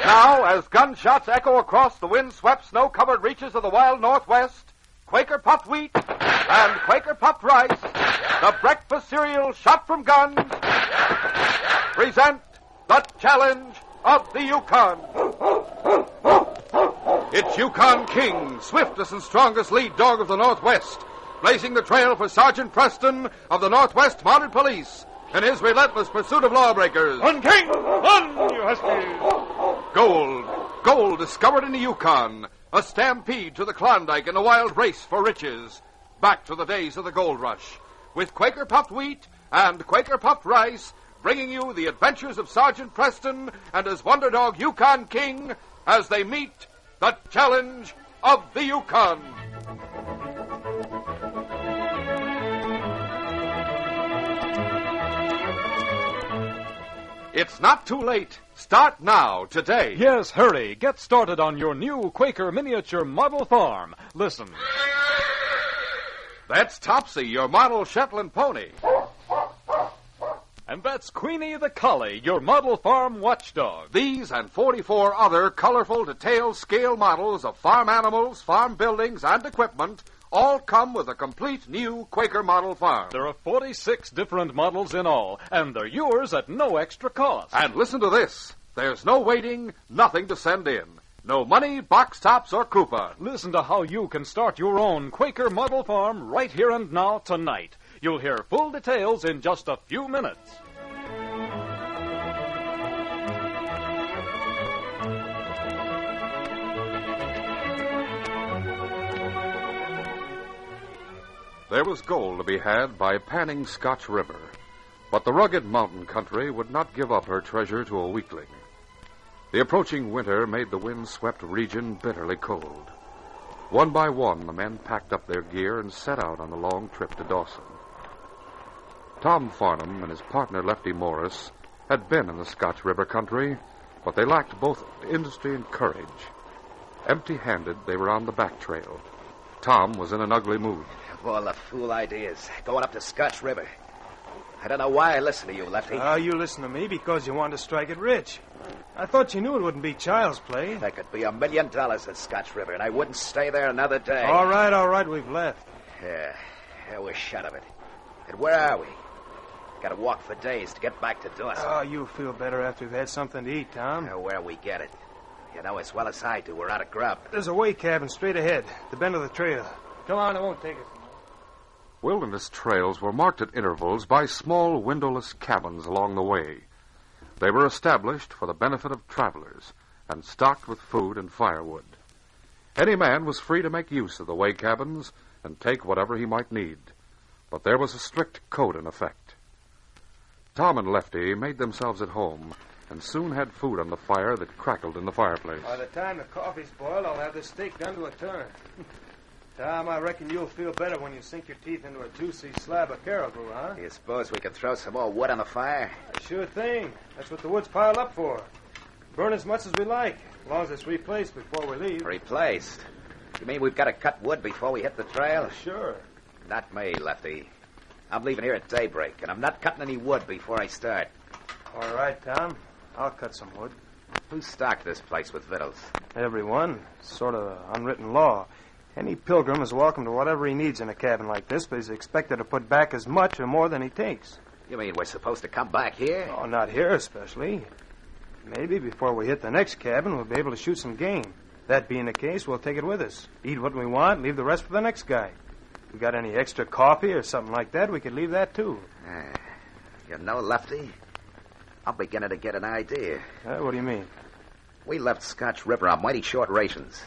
Now, as gunshots echo across the wind-swept, snow-covered reaches of the wild Northwest, Quaker puffed wheat and Quaker puffed rice, the breakfast cereal shot from guns, present the challenge of the Yukon. It's Yukon King, swiftest and strongest lead dog of the Northwest, blazing the trail for Sergeant Preston of the Northwest Mounted Police in his relentless pursuit of lawbreakers. On, King! On, you huskies! Gold discovered in the Yukon, a stampede to the Klondike in a wild race for riches. Back to the days of the gold rush, with Quaker puffed wheat and Quaker puffed rice, bringing you the adventures of Sergeant Preston and his wonder dog Yukon King as they meet the challenge of the Yukon. It's not too late. Start now, today. Yes, hurry. Get started on your new Quaker miniature model farm. Listen. That's Topsy, your model Shetland pony. And that's Queenie the collie, your model farm watchdog. These and 44 other colorful, detailed scale models of farm animals, farm buildings, and equipment all come with a complete new Quaker model farm. There are 46 different models in all, and they're yours at no extra cost. And listen to this. There's no waiting, nothing to send in. No money, box tops, or coupon. Listen to how you can start your own Quaker model farm right here and now tonight. You'll hear full details in just a few minutes. There was gold to be had by panning Scotch River, but the rugged mountain country would not give up her treasure to a weakling. The approaching winter made the wind-swept region bitterly cold. One by one, the men packed up their gear and set out on the long trip to Dawson. Tom Farnham and his partner Lefty Morris had been in the Scotch River country, but they lacked both industry and courage. Empty-handed, they were on the back trail. Tom was in an ugly mood. Of all the fool ideas, going up the Scotch River. I don't know why I listened to you, Lefty. You listen to me because you wanted to strike it rich. I thought you knew it wouldn't be child's play. There could be $1 million at Scotch River, and I wouldn't stay there another day. All right, we've left. Yeah, we're shut of it. And where are we? Got to walk for days to get back to Dawson. Oh, you'll feel better after you've had something to eat, Tom. Where we get it. You know as well as I do, we're out of grub. There's a way cabin straight ahead, the bend of the trail. Come on, I won't take it. Wilderness trails were marked at intervals by small windowless cabins along the way. They were established for the benefit of travelers and stocked with food and firewood. Any man was free to make use of the way cabins and take whatever he might need, but there was a strict code in effect. Tom and Lefty made themselves at home and soon had food on the fire that crackled in the fireplace. By the time the coffee's boiled, I'll have this steak done to a turn. Tom, I reckon you'll feel better when you sink your teeth into a juicy slab of caribou, huh? You suppose we could throw some more wood on the fire? Sure thing. That's what the wood's piled up for. Burn as much as we like, as long as it's replaced before we leave. Replaced? You mean we've got to cut wood before we hit the trail? Sure. Not me, Lefty. I'm leaving here at daybreak, and I'm not cutting any wood before I start. All right, Tom. I'll cut some wood. Who stocked this place with victuals? Everyone. Sort of unwritten law. Any pilgrim is welcome to whatever he needs in a cabin like this, but he's expected to put back as much or more than he takes. You mean we're supposed to come back here? Oh, not here especially. Maybe before we hit the next cabin, we'll be able to shoot some game. That being the case, we'll take it with us. Eat what we want, leave the rest for the next guy. If we got any extra coffee or something like that, we could leave that too. You know, Lefty, I'm beginning to get an idea. What do you mean? We left Scotch River on mighty short rations.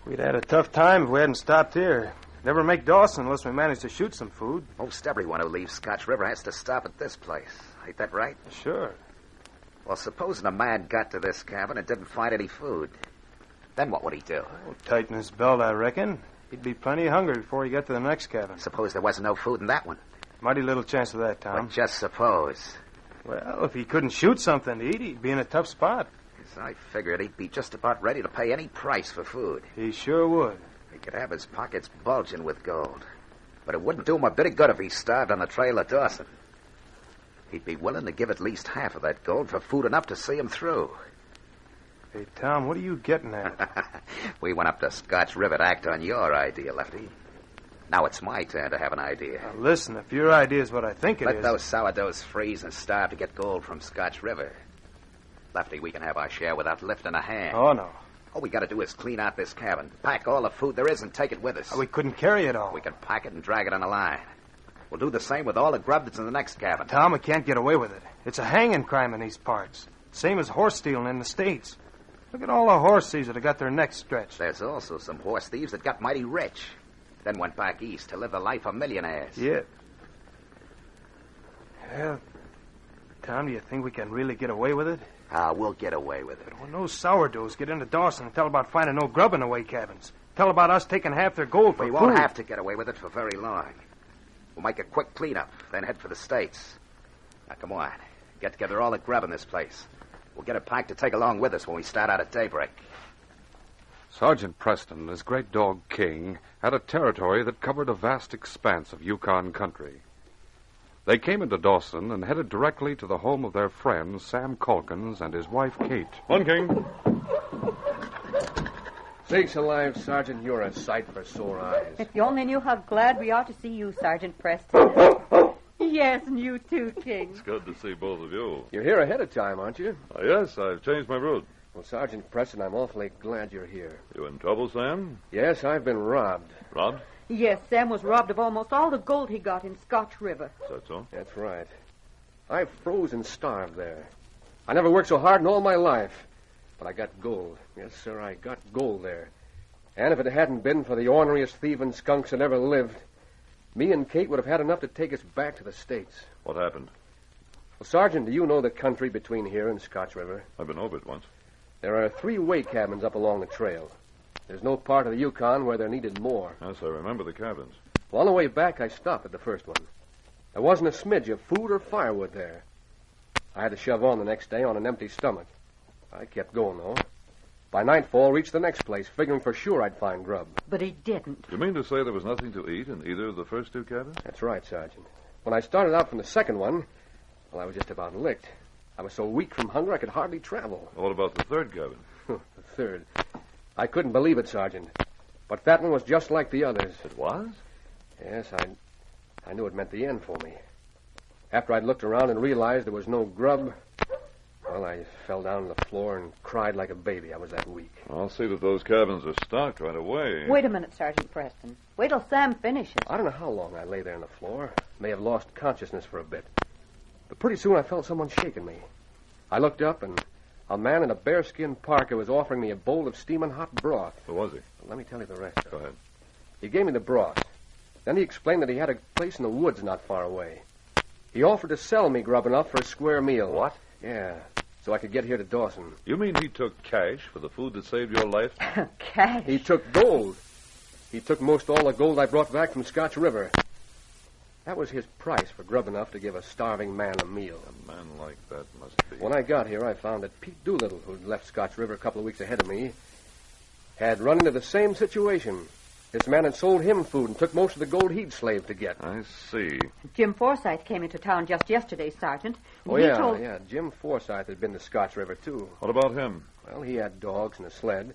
We'd had a tough time if we hadn't stopped here. Never make Dawson unless we manage to shoot some food. Most everyone who leaves Scotch River has to stop at this place. Ain't that right? Sure. Well, supposing a man got to this cabin and didn't find any food, then what would he do? Tighten his belt, I reckon. He'd be plenty hungry before he got to the next cabin. Suppose there wasn't no food in that one. Mighty little chance of that, Tom. But just suppose. Well, if he couldn't shoot something to eat, he'd be in a tough spot. I figured he'd be just about ready to pay any price for food. He sure would. He could have his pockets bulging with gold. But it wouldn't do him a bit of good if he starved on the trail of Dawson. He'd be willing to give at least half of that gold for food enough to see him through. Hey, Tom, what are you getting at? We went up the Scotch River to act on your idea, Lefty. Now it's my turn to have an idea. Now, listen, if your idea is what I think it is... Let those sourdoughs freeze and starve to get gold from Scotch River. Lefty, we can have our share without lifting a hand. Oh, no. All we got to do is clean out this cabin, pack all the food there is, and take it with us. We couldn't carry it all. We can pack it and drag it on a line. We'll do the same with all the grub that's in the next cabin. Tom, we can't get away with it. It's a hanging crime in these parts. Same as horse stealing in the States. Look at all the horse thieves that have got their necks stretched. There's also some horse thieves that got mighty rich, then went back east to live the life of millionaires. Yeah. Well, Tom, do you think we can really get away with it? We'll get away with it. When those sourdoughs get into Dawson and tell about finding no grub in the way cabins, tell about us taking half their gold for We food. won't have to get away with it for very long. We'll make a quick cleanup, then head for the States. Now, come on. Get together all the grub in this place. We'll get it packed to take along with us when we start out at daybreak. Sergeant Preston and his great dog, King, had a territory that covered a vast expanse of Yukon country. They came into Dawson and headed directly to the home of their friend, Sam Calkins, and his wife, Kate. On, King. Sakes alive, Sergeant, you're a sight for sore eyes. If you only knew how glad we are to see you, Sergeant Preston. Yes, and you too, King. It's good to see both of you. You're here ahead of time, aren't you? Yes, I've changed my route. Well, Sergeant Preston, I'm awfully glad you're here. You in trouble, Sam? Yes, I've been robbed. Robbed? Yes, Sam was robbed of almost all the gold he got in Scotch River. Is that so? That's right. I froze and starved there. I never worked so hard in all my life. But I got gold. Yes, sir, I got gold there. And if it hadn't been for the orneriest thieving skunks that ever lived, me and Kate would have had enough to take us back to the States. What happened? Well, Sergeant, do you know the country between here and Scotch River? I've been over it once. There are 3 way cabins up along the trail. There's no part of the Yukon where they're needed more. Yes, I remember the cabins. Well, on the way back, I stopped at the first one. There wasn't a smidge of food or firewood there. I had to shove on the next day on an empty stomach. I kept going, though. By nightfall, reached the next place, figuring for sure I'd find grub. But he didn't. You mean to say there was nothing to eat in either of the first 2 cabins? That's right, Sergeant. When I started out from the second one, well, I was just about licked. I was so weak from hunger I could hardly travel. What about the third cabin? The third. I couldn't believe it, Sergeant. But that one was just like the others. It was? Yes, I knew it meant the end for me. After I'd looked around and realized there was no grub, well, I fell down on the floor and cried like a baby. I was that weak. I'll see that those cabins are stocked right away. Wait a minute, Sergeant Preston. Wait till Sam finishes. I don't know how long I lay there on the floor. May have lost consciousness for a bit. But pretty soon I felt someone shaking me. I looked up, and a man in a bearskin parka was offering me a bowl of steaming hot broth. Who was he? Well, let me tell you the rest. Go ahead. He gave me the broth. Then he explained that he had a place in the woods not far away. He offered to sell me grub enough for a square meal. What? Yeah, so I could get here to Dawson. You mean he took cash for the food that saved your life? Cash. He took gold. He took most all the gold I brought back from Scotch River. That was his price for grub enough to give a starving man a meal. A man like that must be... When I got here, I found that Pete Doolittle, who'd left Scotch River a couple of weeks ahead of me, had run into the same situation. This man had sold him food and took most of the gold he'd slaved to get. I see. Jim Forsythe came into town just yesterday, Sergeant. Oh, He yeah, told... yeah. Jim Forsythe had been to Scotch River, too. What about him? Well, he had dogs and a sled,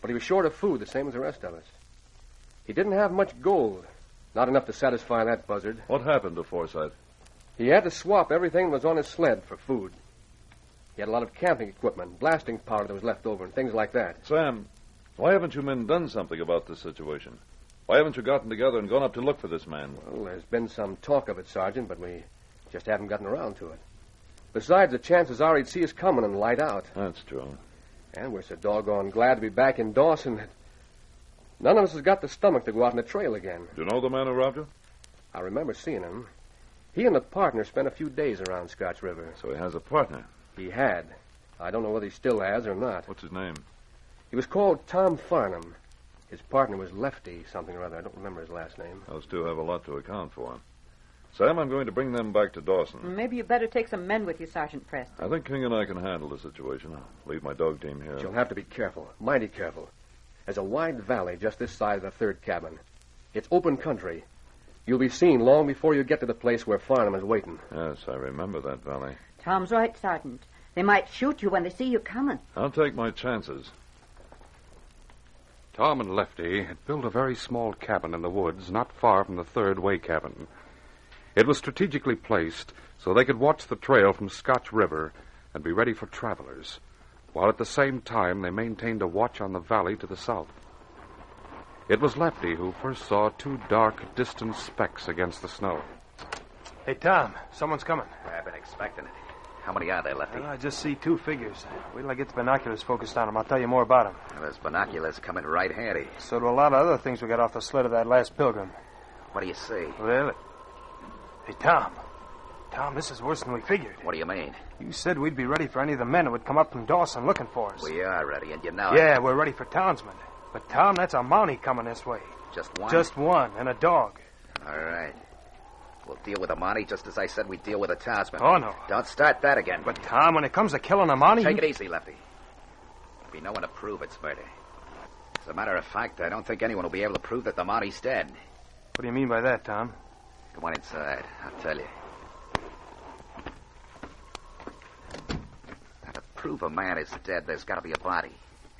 but he was short of food, the same as the rest of us. He didn't have much gold. Not enough to satisfy that buzzard. What happened to Forsythe? He had to swap everything that was on his sled for food. He had a lot of camping equipment, blasting powder that was left over, and things like that. Sam, why haven't you men done something about this situation? Why haven't you gotten together and gone up to look for this man? Well, there's been some talk of it, Sergeant, but we just haven't gotten around to it. Besides, the chances are he'd see us coming and light out. That's true. And we're so doggone glad to be back in Dawson that none of us has got the stomach to go out on the trail again. Do you know the man who robbed you? I remember seeing him. He and a partner spent a few days around Scotch River. So he has a partner. He had. I don't know whether he still has or not. What's his name? He was called Tom Farnham. His partner was Lefty something or other. I don't remember his last name. Those two have a lot to account for. Sam, I'm going to bring them back to Dawson. Maybe you better take some men with you, Sergeant Preston. I think King and I can handle the situation. I'll leave my dog team here. But you'll have to be careful, mighty careful. There's a wide valley just this side of the third cabin. It's open country. You'll be seen long before you get to the place where Farnham is waiting. Yes, I remember that valley. Tom's right, Sergeant. They might shoot you when they see you coming. I'll take my chances. Tom and Lefty had built a very small cabin in the woods not far from the third way cabin. It was strategically placed so they could watch the trail from Scotch River and be ready for travelers, while at the same time they maintained a watch on the valley to the south. It was Lefty who first saw two dark, distant specks against the snow. Hey, Tom, someone's coming. I've been expecting it. How many are there, Lefty? Well, I just see two figures. Wait till I get the binoculars focused on them. I'll tell you more about them. Well, those binoculars come in right handy. So do a lot of other things we got off the sled of that last pilgrim. What do you see? Well, hey, Tom. Tom, this is worse than we figured. What do you mean? You said we'd be ready for any of the men who would come up from Dawson looking for us. We are ready, and you know Yeah, we're ready for townsmen. But, Tom, that's a Mountie coming this way. Just one? Just one, and a dog. All right. We'll deal with a Mountie just as I said we'd deal with a townsman. Oh, no. Don't start that again. But, Tom, when it comes to killing a Mountie... Take it easy, Lefty. There'll be no one to prove it's murder. As a matter of fact, I don't think anyone will be able to prove that the Mountie's dead. What do you mean by that, Tom? Come on inside. I'll tell you. Now, to prove a man is dead, there's got to be a body.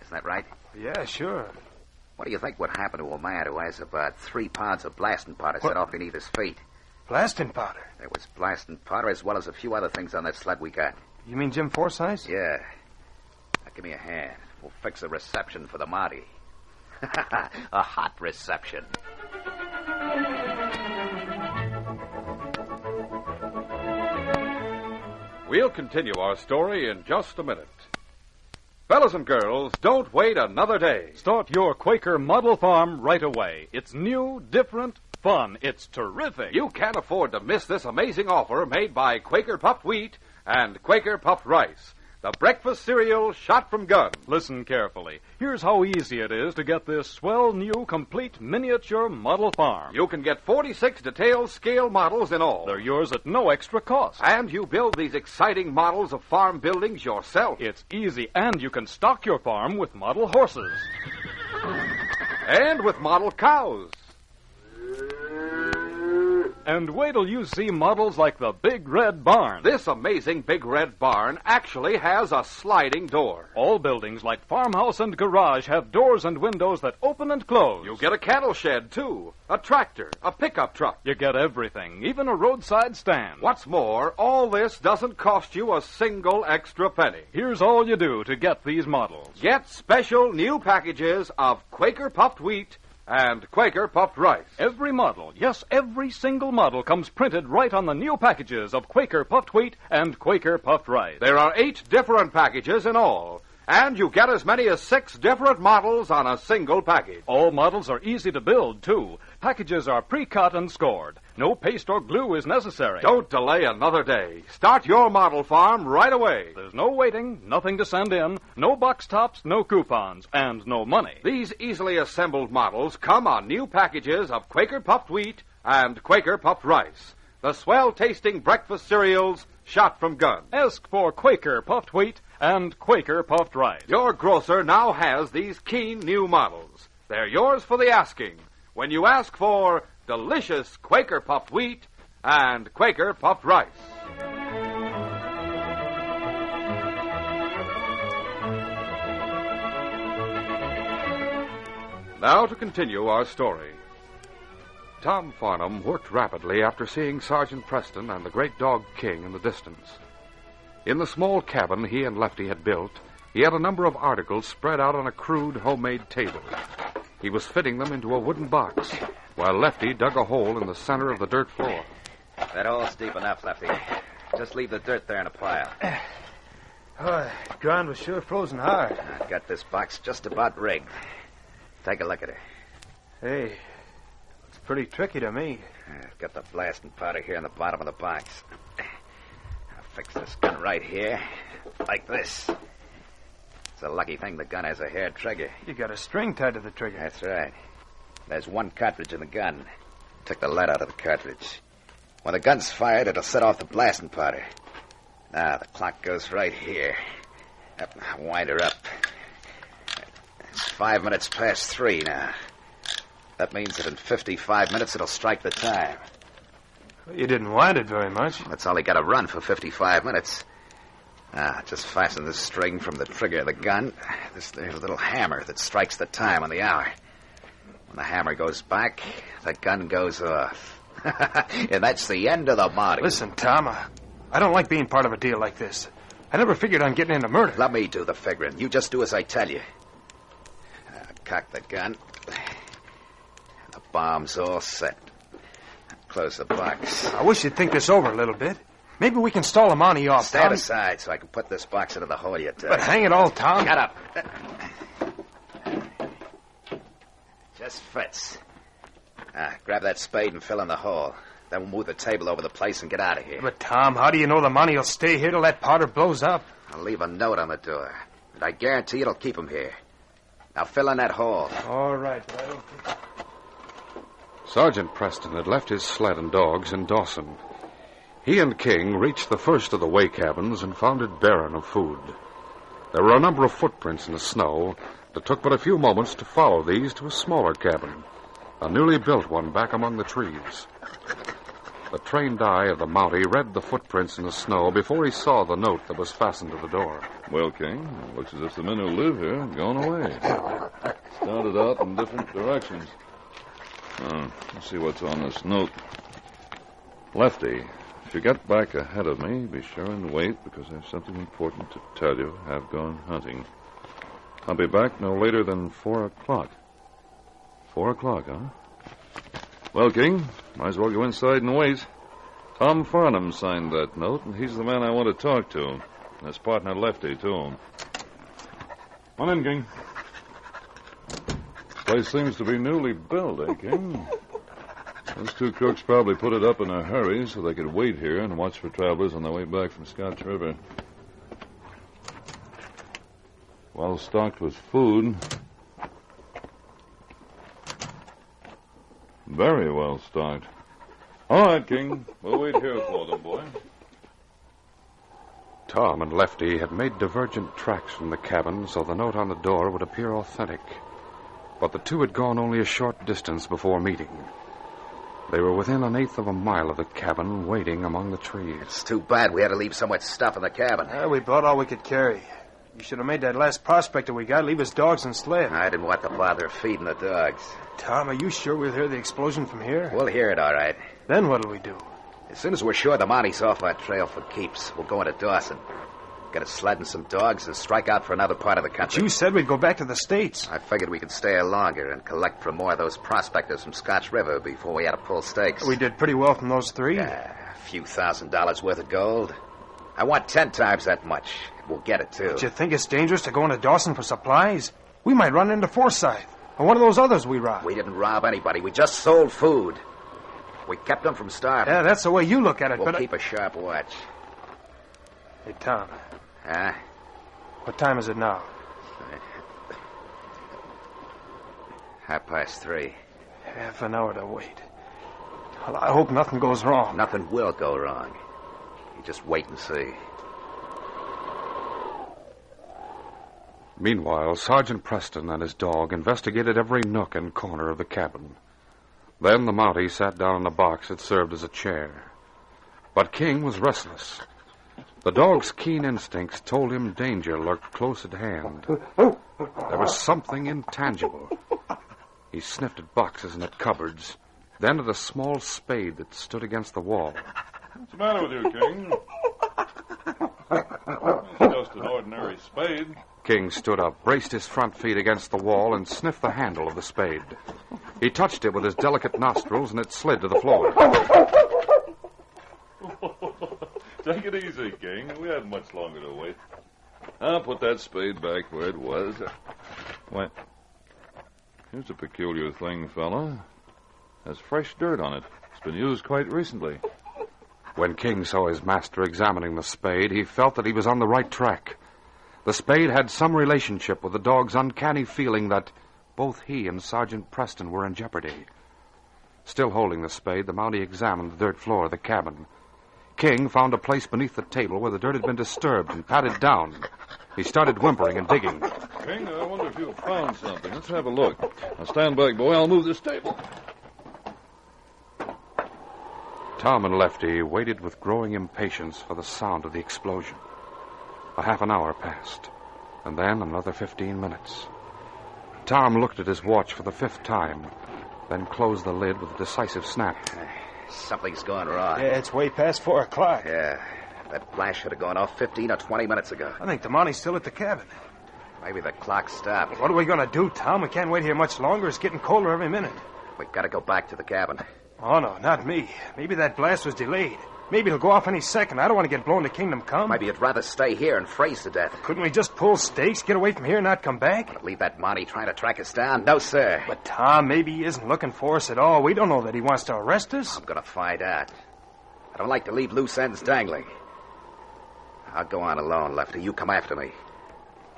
Isn't that right? Yeah, sure. What do you think would happen to a man who has about 3 pounds of blasting powder set off beneath his feet? Blasting powder? There was blasting powder as well as a few other things on that sled we got. You mean Jim Forsythe's? Yeah. Now, give me a hand. We'll fix a reception for the Mountie. A hot reception. We'll continue our story in just a minute. Fellas and girls, don't wait another day. Start your Quaker Model Farm right away. It's new, different, fun. It's terrific. You can't afford to miss this amazing offer made by Quaker Puffed Wheat and Quaker Puffed Rice, the breakfast cereal shot from guns. Listen carefully. Here's how easy it is to get this swell new complete miniature model farm. You can get 46 detailed scale models in all. They're yours at no extra cost. And you build these exciting models of farm buildings yourself. It's easy, and you can stock your farm with model horses. And with model cows. And wait till you see models like the Big Red Barn. This amazing Big Red Barn actually has a sliding door. All buildings like farmhouse and garage have doors and windows that open and close. You get a cattle shed, too, a tractor, a pickup truck. You get everything, even a roadside stand. What's more, all this doesn't cost you a single extra penny. Here's all you do to get these models. Get special new packages of Quaker Puffed Wheat and Quaker Puffed Rice. Every model, yes, every single model comes printed right on the new packages of Quaker Puffed Wheat and Quaker Puffed Rice. There are 8 different packages in all, and you get as many as 6 different models on a single package. All models are easy to build, too. Packages are pre-cut and scored. No paste or glue is necessary. Don't delay another day. Start your model farm right away. There's no waiting, nothing to send in, no box tops, no coupons, and no money. These easily assembled models come on new packages of Quaker Puffed Wheat and Quaker Puffed Rice, the swell-tasting breakfast cereals shot from guns. Ask for Quaker Puffed Wheat and Quaker Puffed Rice. Your grocer now has these keen new models. They're yours for the asking when you ask for delicious Quaker Puffed Wheat and Quaker Puffed Rice. Now to continue our story. Tom Farnham worked rapidly after seeing Sergeant Preston and the great dog King in the distance. In the small cabin he and Lefty had built, he had a number of articles spread out on a crude homemade table. He was fitting them into a wooden box, while Lefty dug a hole in the center of the dirt floor. That hole's deep enough, Lefty. Just leave the dirt there in a pile. Oh, the ground was sure frozen hard. I've got this box just about rigged. Take a look at it. Hey, it's pretty tricky to me. I've got the blasting powder here in the bottom of the box. I'll fix this gun right here, like this. It's a lucky thing the gun has a hair trigger. You got a string tied to the trigger. That's right. There's one cartridge in the gun. Took the lead out of the cartridge. When the gun's fired, it'll set off the blasting powder. Now, the clock goes right here. Wind her up. It's 5 minutes past 3 now. That means that in 55 minutes it'll strike the time. You didn't wind it very much. That's all he got to run for 55 minutes. Just fasten this string from the trigger of the gun. There's a little hammer that strikes the time on the hour. When the hammer goes back, the gun goes off. And that's the end of the Mountie. Listen, Tom, I don't like being part of a deal like this. I never figured on getting into murder. Let me do the figuring. You just do as I tell you. Cock the gun. The bomb's all set. Close the box. I wish you'd think this over a little bit. Maybe we can stall a Mountie off, Stand Tom. aside so I can put this box into the hole you took. But hang it all, Tom. Shut up. Just fits. Grab that spade and fill in the hole. Then we'll move the table over the place and get out of here. But, Tom, how do you know the Mountie will stay here till that powder blows up? I'll leave a note on the door. And I guarantee it'll keep him here. Now fill in that hole. All right, but I don't think... Sergeant Preston had left his sled and dogs in Dawson. He and King reached the first of the way cabins and found it barren of food. There were a number of footprints in the snow. It took but a few moments to follow these to a smaller cabin, a newly built one back among the trees. The trained eye of the Mountie read the footprints in the snow before he saw the note that was fastened to the door. Well, King, it looks as if the men who live here have gone away. Started out in different directions. Let's see what's on this note. Lefty, if you get back ahead of me, be sure and wait, because I have something important to tell you. I've gone hunting. I'll be back no later than 4 o'clock. 4 o'clock, huh? Well, King, might as well go inside and wait. Tom Farnham signed that note, and he's the man I want to talk to. And his partner, Lefty, too. Come in, King. Place seems to be newly built, eh, King? Those two crooks probably put it up in a hurry so they could wait here and watch for travelers on their way back from Scotch River. Well stocked with food. Very well stocked. All right, King. We'll wait here for them, boy. Tom and Lefty had made divergent tracks from the cabin so the note on the door would appear authentic. But the two had gone only a short distance before meeting. They were within 1/8 of a mile of the cabin, waiting among the trees. It's too bad we had to leave so much stuff in the cabin. We brought all we could carry. You should have made that last prospector we got leave his dogs and sled. I didn't want the bother of feeding the dogs. Tom, are you sure we'll hear the explosion from here? We'll hear it, all right. Then what'll we do? As soon as we're sure the Mounties off our trail for keeps, we'll go into Dawson. Get a sled and some dogs and strike out for another part of the country. But you said we'd go back to the States. I figured we could stay here longer and collect from more of those prospectors from Scotch River before we had to pull stakes. We did pretty well from those three. A few $1,000s worth of gold. I want 10 times that much. We'll get it, too. But you think it's dangerous to go into Dawson for supplies? We might run into Forsyth or one of those others we robbed. We didn't rob anybody. We just sold food. We kept them from starving. Yeah, that's the way you look at it, We'll but... keep a sharp watch. Hey, Tom. Huh? What time is it now? 3:30. Half an hour to wait. Well, I hope nothing goes wrong. Nothing will go wrong. You just wait and see. Meanwhile, Sergeant Preston and his dog investigated every nook and corner of the cabin. Then the Mountie sat down in a box that served as a chair. But King was restless. The dog's keen instincts told him danger lurked close at hand. There was something intangible. He sniffed at boxes and at cupboards, then at a small spade that stood against the wall. What's the matter with you, King? It's just an ordinary spade. King stood up, braced his front feet against the wall, and sniffed the handle of the spade. He touched it with his delicate nostrils, and it slid to the floor. Take it easy, King. We haven't much longer to wait. I'll put that spade back where it was. Why, here's a peculiar thing, fella. There's fresh dirt on it. It's been used quite recently. When King saw his master examining the spade, he felt that he was on the right track. The spade had some relationship with the dog's uncanny feeling that both he and Sergeant Preston were in jeopardy. Still holding the spade, the Mountie examined the dirt floor of the cabin. King found a place beneath the table where the dirt had been disturbed and patted down. He started whimpering and digging. King, I wonder if you've found something. Let's have a look. Now stand back, boy. I'll move this table. Tom and Lefty waited with growing impatience for the sound of the explosion. A half an hour passed, and then another 15 minutes. Tom looked at his watch for the 5th time, then closed the lid with a decisive snap. Something's gone wrong. Yeah, it's way past 4 o'clock. Yeah, that flash should have gone off 15 or 20 minutes ago. I think the Mounties still at the cabin. Maybe the clock stopped. What are we going to do, Tom? We can't wait here much longer. It's getting colder every minute. We've got to go back to the cabin. Oh, no, not me. Maybe that blast was delayed. Maybe it'll go off any second. I don't want to get blown to Kingdom Come. Maybe you'd rather stay here and freeze to death. Couldn't we just pull stakes, get away from here, and not come back? Leave that Monty trying to track us down? No, sir. But, Tom, maybe he isn't looking for us at all. We don't know that he wants to arrest us. I'm going to find out. I don't like to leave loose ends dangling. I'll go on alone, Lefty. You come after me.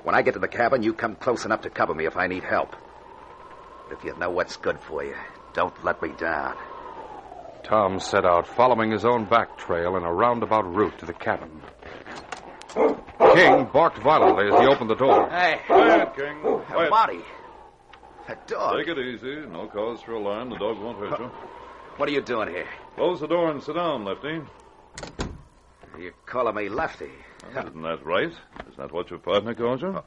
When I get to the cabin, you come close enough to cover me if I need help. But if you know what's good for you, don't let me down. Tom set out, following his own back trail in a roundabout route to the cabin. King barked violently as he opened the door. Hey. Quiet, King. Quiet. Monty. That dog. Take it easy. No cause for alarm. The dog won't hurt you. What are you doing here? Close the door and sit down, Lefty. You're calling me Lefty. Isn't that right? Is that what your partner calls you?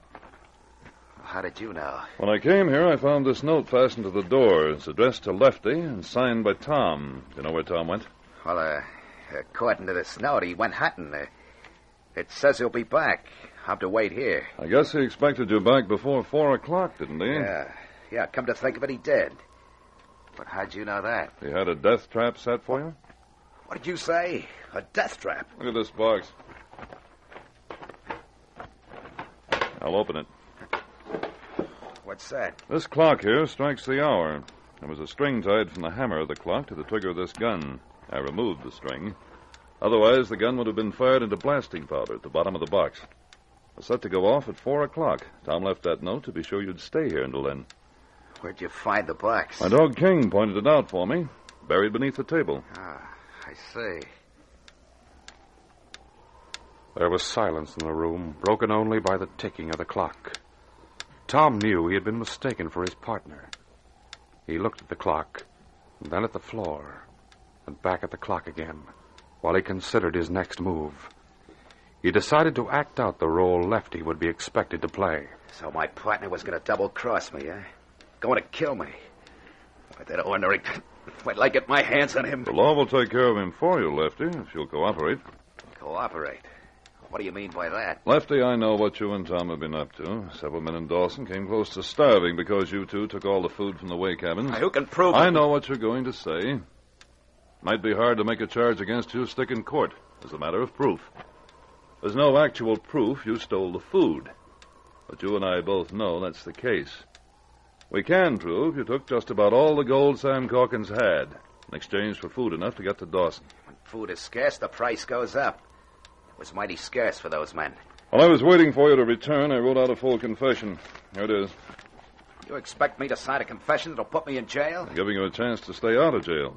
How did you know? When I came here, I found this note fastened to the door. It's addressed to Lefty and signed by Tom. Do you know where Tom went? Well, according to this note, he went hunting. It says he'll be back. I'll have to wait here. I guess he expected you back before 4 o'clock, didn't he? Yeah, come to think of it, he did. But how'd you know that? He had a death trap set for you? What did you say? A death trap? Look at this box. I'll open it. What's that? This clock here strikes the hour. There was a string tied from the hammer of the clock to the trigger of this gun. I removed the string. Otherwise, the gun would have been fired into blasting powder at the bottom of the box. It was set to go off at 4 o'clock. Tom left that note to be sure you'd stay here until then. Where'd you find the box? My dog King pointed it out for me, buried beneath the table. Ah, I see. There was silence in the room, broken only by the ticking of the clock. Tom knew he had been mistaken for his partner. He looked at the clock, and then at the floor, and back at the clock again, while he considered his next move. He decided to act out the role Lefty would be expected to play. So my partner was going to double-cross me, eh? Going to kill me. Why, that ornery... Wait till I get my hands on him. The law will take care of him for you, Lefty, if you'll cooperate. Cooperate? What do you mean by that? Lefty, I know what you and Tom have been up to. Several men in Dawson came close to starving because you two took all the food from the way cabins. Who can prove it? I know what you're going to say. Might be hard to make a charge against you stick in court as a matter of proof. There's no actual proof you stole the food. But you and I both know that's the case. We can prove you took just about all the gold Sam Calkins had in exchange for food enough to get to Dawson. When food is scarce, the price goes up. It was mighty scarce for those men. While I was waiting for you to return, I wrote out a full confession. Here it is. You expect me to sign a confession that'll put me in jail? I'm giving you a chance to stay out of jail.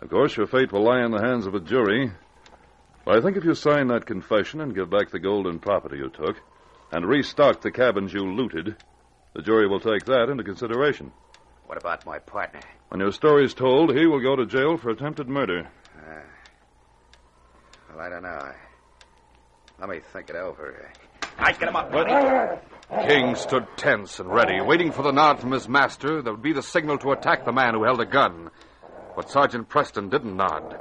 Of course, your fate will lie in the hands of a jury. But I think if you sign that confession and give back the gold and property you took, and restock the cabins you looted, the jury will take that into consideration. What about my partner? When your story's told, he will go to jail for attempted murder. Well, I don't know. Let me think it over. I'd get him up, buddy. King stood tense and ready, waiting for the nod from his master that would be the signal to attack the man who held a gun. But Sergeant Preston didn't nod.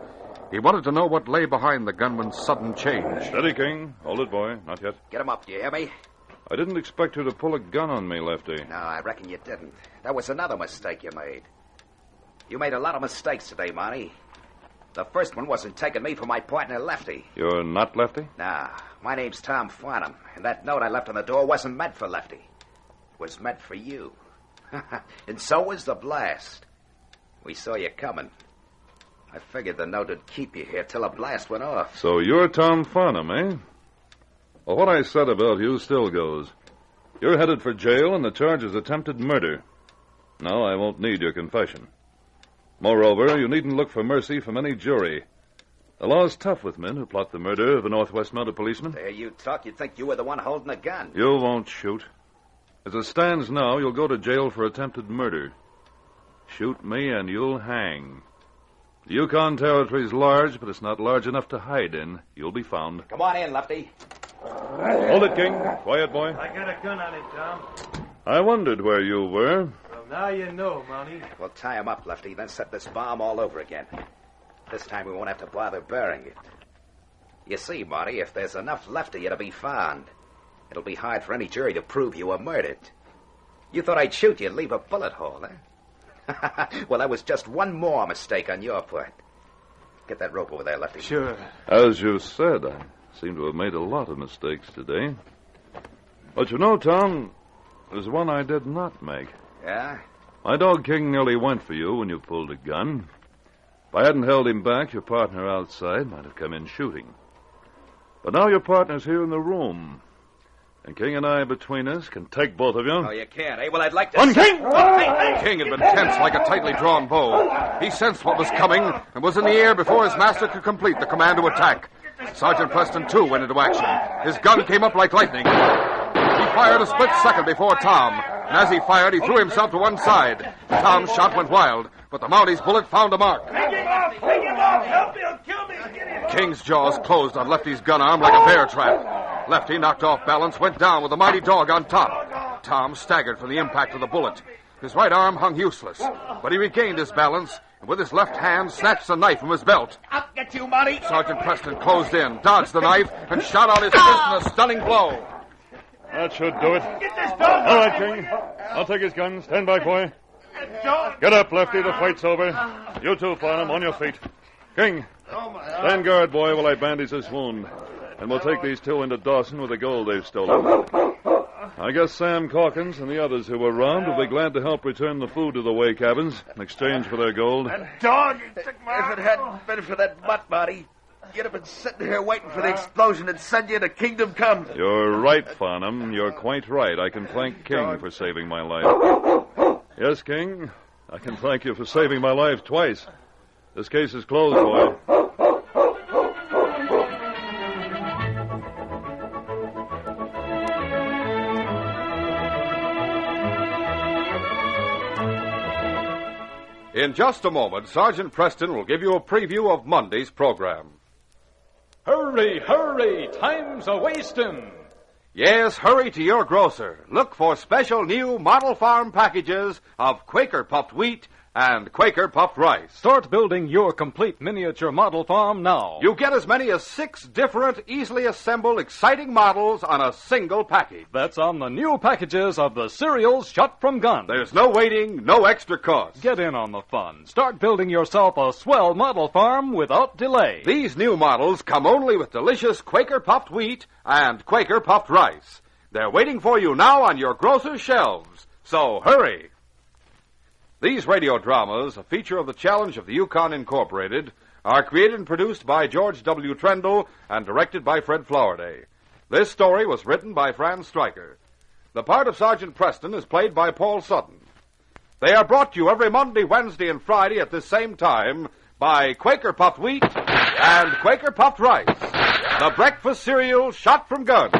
He wanted to know what lay behind the gunman's sudden change. Steady, King. Hold it, boy. Not yet. Get him up, do you hear me? I didn't expect you to pull a gun on me, Lefty. No, I reckon you didn't. That was another mistake you made. You made a lot of mistakes today, Monty. The first one wasn't taking me for my partner, Lefty. You're not Lefty? Nah, my name's Tom Farnham, and that note I left on the door wasn't meant for Lefty. It was meant for you. And so was the blast. We saw you coming. I figured the note would keep you here till the blast went off. So you're Tom Farnham, eh? Well, what I said about you still goes. You're headed for jail, and the charge is attempted murder. No, I won't need your confession. Moreover, you needn't look for mercy from any jury. The law's tough with men who plot the murder of a Northwest Mounted policeman. There you talk, you'd think you were the one holding the gun. You won't shoot. As it stands now, you'll go to jail for attempted murder. Shoot me and you'll hang. The Yukon Territory's large, but it's not large enough to hide in. You'll be found. Come on in, Lefty. Hold it, King. Quiet, boy. I got a gun on him, Tom. I wondered where you were. Well, now you know, Mountie. We'll tie him up, Lefty, then set this bomb all over again. This time we won't have to bother burying it. You see, Marty, if there's enough left of you to be found, it'll be hard for any jury to prove you were murdered. You thought I'd shoot you and leave a bullet hole, eh? Well, that was just one more mistake on your part. Get that rope over there, Lefty. Sure. As you said, I seem to have made a lot of mistakes today. But you know, Tom, there's one I did not make. Yeah? My dog King nearly went for you when you pulled a gun. If I hadn't held him back, your partner outside might have come in shooting. But now your partner's here in the room. And King and I, between us, can take both of you. Oh, you can't, eh? Well, I'd like to... On, King! King had been tense like a tightly drawn bow. He sensed what was coming and was in the air before his master could complete the command to attack. Sergeant Preston, too, went into action. His gun came up like lightning. He fired a split second before Tom, and as he fired, he threw himself to one side. Tom's shot went wild, but the Mounties' bullet found a mark. Take him off! Take him off! Help me! He'll kill me! King's jaws closed on Lefty's gun arm like a bear trap. Lefty, knocked off balance, went down with the mighty dog on top. Tom staggered from the impact of the bullet. His right arm hung useless, but he regained his balance, and with his left hand snatched the knife from his belt. I'll get you, Marty. Sergeant Preston closed in, dodged the knife, and shot out his fist in a stunning blow. That should do it. All right, King. I'll take his gun. Stand back, boy. Get up, Lefty. The fight's over. You too, Farnham, on your feet. King, stand guard, boy, while I bandage this wound. And we'll take these two into Dawson with the gold they've stolen. I guess Sam Calkins and the others who were robbed will be glad to help return the food to the way cabins in exchange for their gold. Dog! If it hadn't been for that butt, Marty, you'd have been sitting here waiting for the explosion and send you to Kingdom Come. You're right, Farnham. You're quite right. I can thank King for saving my life. Yes, King. I can thank you for saving my life twice. This case is closed, boy. In just a moment, Sergeant Preston will give you a preview of Monday's program. Hurry, hurry, time's a-wastin'. Yes, hurry to your grocer. Look for special new model farm packages of Quaker puffed wheat and Quaker puffed rice. Start building your complete miniature model farm now. You get as many as 6 different, easily assembled, exciting models on a single package. That's on the new packages of the cereals shot from guns. There's no waiting, no extra cost. Get in on the fun. Start building yourself a swell model farm without delay. These new models come only with delicious Quaker puffed wheat and Quaker puffed rice. They're waiting for you now on your grocer's shelves. So hurry. These radio dramas, a feature of the Challenge of the Yukon Incorporated, are created and produced by George W. Trendle and directed by Fred Flowerday. This story was written by Franz Stryker. The part of Sergeant Preston is played by Paul Sutton. They are brought to you every Monday, Wednesday, and Friday at this same time by Quaker Puffed Wheat and Quaker Puffed Rice, the breakfast cereal shot from guns.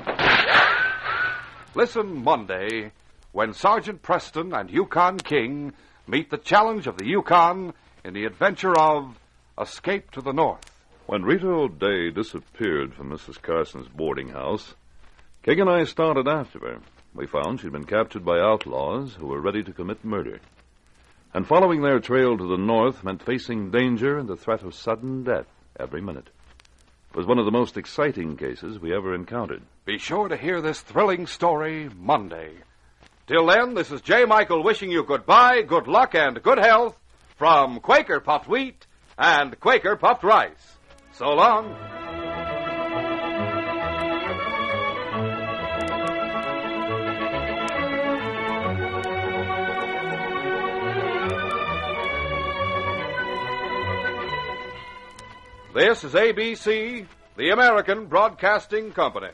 Listen Monday when Sergeant Preston and Yukon King meet the challenge of the Yukon in the adventure of Escape to the North. When Rita O'Day disappeared from Mrs. Carson's boarding house, King and I started after her. We found she'd been captured by outlaws who were ready to commit murder. And following their trail to the north meant facing danger and the threat of sudden death every minute. It was one of the most exciting cases we ever encountered. Be sure to hear this thrilling story Monday. Till then, this is J. Michael wishing you goodbye, good luck, and good health from Quaker Puffed Wheat and Quaker Puffed Rice. So long. This is ABC, the American Broadcasting Company.